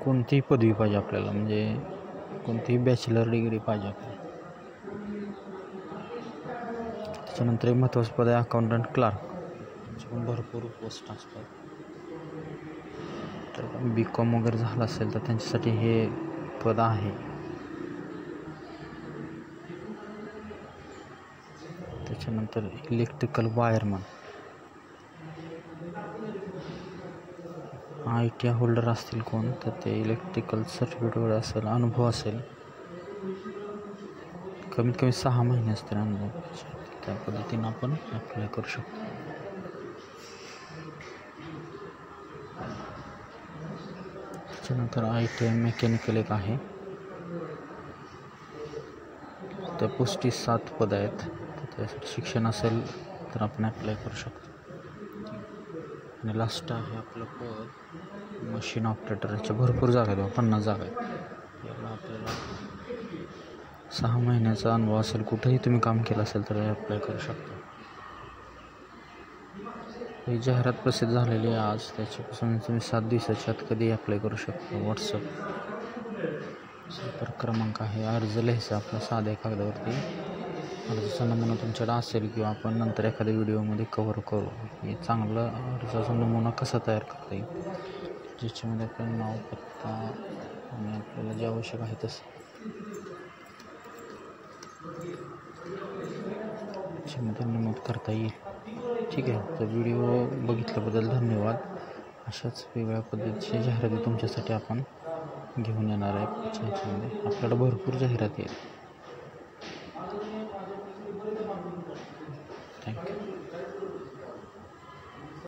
कोणतीही पदवी पाहिजे आपल्याला, म्हणजे कोणतीही बॅचलर डिग्री पाहिजे आपल्याला. त्याच्यानंतर एक महत्त्वाचं पद आहे अकाउंटंट क्लार्क. त्याचे पण भरपूर पोस्ट असतात. तर BCom वगैरे झालं असेल तर त्यांच्यासाठी हे पद आहे. त्याच्यानंतर इलेक्ट्रिकल वायरमन, ITI होल्डर असतील कोण तर ते इलेक्ट्रिकल सर्किट वगैरे असेल, अनुभव असेल, कमीत कमी 6 महिने असतील अनुभव, त्या पद्धतीनं आपण अप्लाय करू शकतो. त्याच्यानंतर ITI मेकॅनिकल एक आहे, त्या पोस्टी 7 पद आहेत. तर त्यासाठी शिक्षण असेल तर आपण अप्लाय करू शकतो. आणि लास्ट आहे आपलं पद मशीन ऑपरेटर. याच्या भरपूर जागा आहेत, 50 जागा आहेत. याला आपल्याला 6 महिन्याचा अनुभव असेल, कुठेही तुम्ही काम केलं असेल तर अप्लाय करू शकता. ही जाहिरात प्रसिद्ध झालेली आहे आज, त्याच्यापासून तुम्ही 7 दिवसाच्या आत कधी अप्लाय करू शकता. व्हॉट्सअप संपर्क क्रमांक आहे. अर्ज लिहायचा आपला साध्या कागदावरती. अर्जाचा नमुना तुमच्याकडे असेल किंवा आपण नंतर एखाद्या व्हिडिओमध्ये कव्हर करू हे चांगलं अर्जाचा नमुना कसा तयार करता येईल, ज्याच्यामध्ये आपलं नाव, पत्ता आणि आपल्याला जे आवश्यक आहे तसं त्याच्यामध्ये नमूद करता येईल. ठीक आहे. तर व्हिडिओ बघितल्याबद्दल धन्यवाद. अशाच वेगळ्या पद्धतीच्या जाहिराती तुमच्यासाठी आपण घेऊन येणार आहे. ह्याच्यामध्ये आपल्याला भरपूर जाहिराती आहेत.